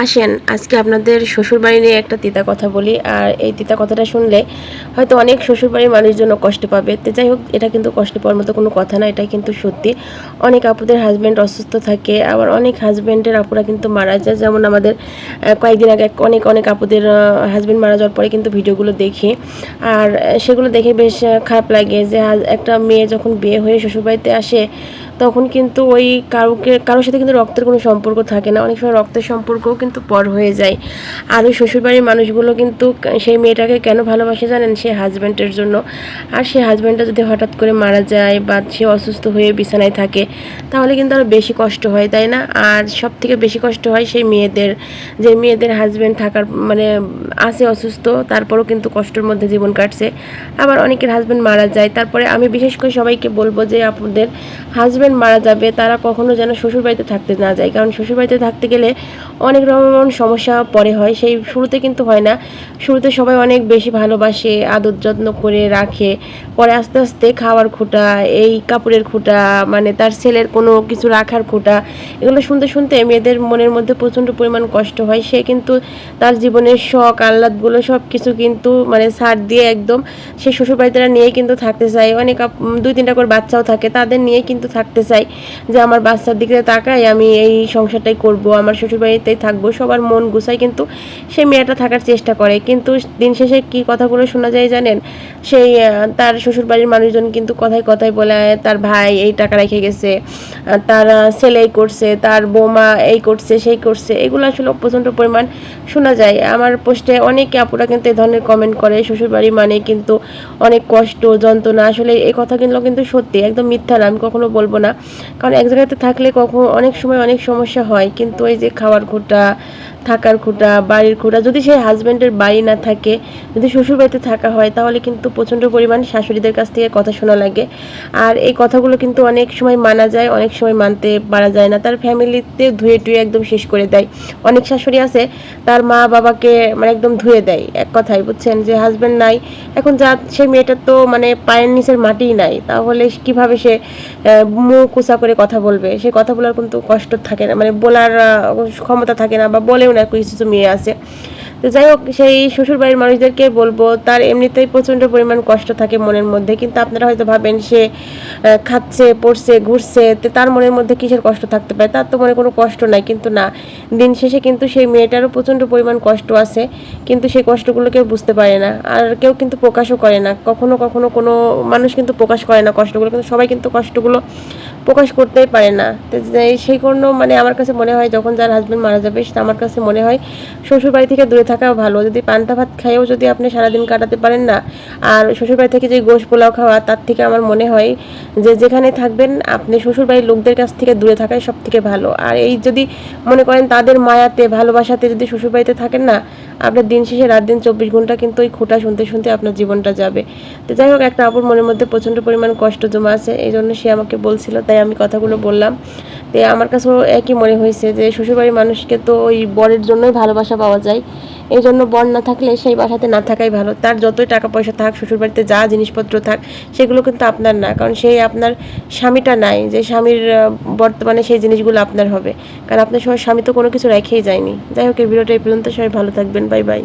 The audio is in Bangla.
আসেন আজকে আপনাদের শ্বশুরবাড়ি নিয়ে একটা তিতা কথা বলি। আর এই তিতা কথাটা শুনলে হয়তো অনেক শ্বশুরবাড়ির মানুষজন কষ্ট পাবে। তো যাই হোক, এটা কিন্তু কষ্ট পাওয়ার মতো কোনো কথা না, এটাই কিন্তু সত্যি। অনেক আপুদের হাজব্যান্ড অসুস্থ থাকে, আবার অনেক হাজব্যান্ডের আপুরা কিন্তু মারা যায়। যেমন আমাদের কয়েকদিন আগে অনেক অনেক আপুদের হাজব্যান্ড মারা যাওয়ার পরে কিন্তু ভিডিওগুলো দেখি। আর সেগুলো দেখে বেশ খারাপ লাগে যে একটা মেয়ে যখন বিয়ে হয়ে শ্বশুরবাড়িতে আসে, তখন কিন্তু ওই কারোর সাথে কিন্তু রক্তের কোনো সম্পর্ক থাকে না। অনেক সময় রক্তের সম্পর্কও কিন্তু পর হয়ে যায়। আর ওই শ্বশুরবাড়ির মানুষগুলো কিন্তু সেই মেয়েটাকে কেন ভালোবাসে জানেন? সে হাজব্যান্ডের জন্য। আর সেই হাজব্যান্ডটা যদি হঠাৎ করে মারা যায় বা সে অসুস্থ হয়ে বিছানায় থাকে, তাহলে কিন্তু আরও বেশি কষ্ট হয়, তাই না? আর সব থেকে বেশি কষ্ট হয় সেই মেয়েদের, যে মেয়েদের হাজব্যান্ড থাকার মানে আছে অসুস্থ, তারপরও কিন্তু কষ্টের মধ্যে জীবন কাটছে। আবার অনেকের হাজব্যান্ড মারা যায়। তারপরে আমি বিশেষ করে সবাইকে বলবো যে আপনাদের হাজব্যান্ড মারা যাবে তারা কখনো যেন শ্বশুরবাড়িতে থাকতে না যায়। কারণ শ্বশুরবাড়িতে থাকতে গেলে অনেক রকম সমস্যা পরে হয়, সেই শুরুতে কিন্তু হয় না। শুরুতে সবাই অনেক বেশি ভালোবাসে, আদর যত্ন করে রাখে। পরে আস্তে আস্তে খাওয়ার খোঁটা, এই কাপড়ের খোঁটা, মানে তার ছেলের কোনো কিছু রাখার খোঁটা, এগুলো শুনতে শুনতে মেয়েদের মনের মধ্যে প্রচণ্ড পরিমাণ কষ্ট হয়। সে কিন্তু তার জীবনের শখ আহ্লাদগুলো সব কিছু কিন্তু মানে ছাড় দিয়ে একদম সে শ্বশুরবাড়িতে নিয়েই কিন্তু থাকতে চায়। অনেক 2-3টা করে বাচ্চাও থাকে, তাদের নিয়েই কিন্তু থাকতে চাই যে আমার বাচ্চার দিকে তাকাই, আমি এই সংসারটাই করব, আমার শ্বশুরবাড়িতেই থাকবো, সবার মন গুছাই কিন্তু সেই মেয়েটা থাকার চেষ্টা করে। কিন্তু দিন শেষে কী কথাগুলো শোনা যায় জানেন? সেই তার শ্বশুরবাড়ির মানুষজন কিন্তু কথায় কথায় বলে তার ভাই এই টাকা রেখে গেছে, তার ছেলে এই করছে, তার বৌমা এই করছে সেই করছে। এগুলো আসলে প্রচণ্ড পরিমাণ শোনা যায়। আমার পোস্টে অনেকে আপুরা কিন্তু এই ধরনের কমেন্ট করে, শ্বশুরবাড়ি মানে কিন্তু অনেক কষ্ট যন্ত্রণা। আসলে এই কথাগুলো কিন্তু সত্যি, একদম মিথ্যা না, আমি কখনো বলবো না। কারণ এক জায়গাতে থাকলে কখনো অনেক সময় অনেক সমস্যা হয়, কিন্তু এই যে খাওয়ার খোঁটা, থাকার খোঁটা, বাড়ির খোঁটা, যদি সেই হাজব্যান্ডের বাড়ি না থাকে, যদি শ্বশুরবাড়িতে থাকা হয়, তাহলে কিন্তু প্রচণ্ড পরিমাণ শাশুড়িদের কাছ থেকে কথা শোনা লাগে। আর এই কথাগুলো কিন্তু অনেক সময় মানা যায়, অনেক সময় মানতে পারা যায় না। তার ফ্যামিলিতে ধুয়ে টুয়ে একদম শেষ করে দেয়। অনেক শাশুড়ি আছে তার মা বাবাকে মানে একদম ধুয়ে দেয়, এক কথায়, বুঝছেন? যে হাজব্যান্ড নাই, এখন যা সেই মেয়েটার তো মানে পায়ের নিচের মাটিই নাই, তাহলে কিভাবে সে মুখ উঁচা করে কথা বলবে? সে কথা বলার কিন্তু কষ্ট থাকে না, মানে বলার ক্ষমতা থাকে না, বা বলেও না, কিছু কিছু মেয়ে আছে। তো যাই হোক, সেই শ্বশুরবাড়ির মানুষদেরকে বলবো তার এমনিতেই প্রচণ্ড পরিমাণ কষ্ট থাকে মনের মধ্যে। কিন্তু আপনারা হয়তো ভাবেন সে খাচ্ছে পড়ছে ঘুরছে, তো তার মনের মধ্যে কিসের কষ্ট থাকতে পারে? তার তো মনে কোনো কষ্ট নাই। কিন্তু না, দিন শেষে কিন্তু সেই মেয়েটারও প্রচণ্ড পরিমাণ কষ্ট আছে, কিন্তু সেই কষ্টগুলো কেউ বুঝতে পারে না, আর কেউ কিন্তু প্রকাশও করে না। কখনো কখনো কোনো মানুষ কিন্তু প্রকাশ করে না কষ্টগুলো, কিন্তু সবাই কিন্তু কষ্টগুলো প্রকাশ করতেই পারে না। তো সেই জন্য মানে আমার কাছে মনে হয়, যখন যার হাজব্যান্ড মারা যাবে, আমার কাছে মনে হয় শ্বশুরবাড়ি থেকে দূরে থাকা ভালো। যদি পান্তা ভাত খাইয়েও যদি আপনি সারাদিন কাটাতে পারেন না, আর শ্বশুরবাড়ি থেকে যে গোশ পোলাও খাওয়া, তার থেকে আমার মনে হয় যে যেখানে থাকবেন আপনি শ্বশুরবাড়ির লোকদের কাছ থেকে দূরে থাকাই সব থেকে ভালো। আর এই যদি মনে করেন তাদের মায়াতে ভালোবাসাতে যদি শ্বশুরবাড়িতে থাকেন না, আপনার দিন শেষে রাত দিন 24 ঘন্টা কিন্তু ওই খোঁটা শুনতে শুনতে আপনার জীবনটা যাবে। তো যাই হোক, একটা আপুর মনের মধ্যে প্রচণ্ড পরিমাণ কষ্ট জমা আছে, এই জন্য সে আমাকে বলছিল, তাই আমি কথাগুলো বললাম। তো আমার কাছেও একই মনে হয়েছে যে শ্বশুরবাড়ির মানুষকে তো ওই বরের জন্যই ভালোবাসা পাওয়া যায়। এই জন্য বর না থাকলে সেই বাসাতে না থাকাই ভালো। তার যতই টাকা পয়সা থাক, শ্বশুরবাড়িতে যা জিনিসপত্র থাক, সেগুলো কিন্তু আপনার না, কারণ সেই আপনার স্বামীটা নাই যে স্বামীর বর্তমানে সেই জিনিসগুলো আপনার হবে। কারণ আপনার স্বামী তো কোনো কিছু রেখেই যায়নি। যাই হোক, এই ভিডিওটা এই পর্যন্ত। সবাই ভালো থাকবেন, বাই বাই।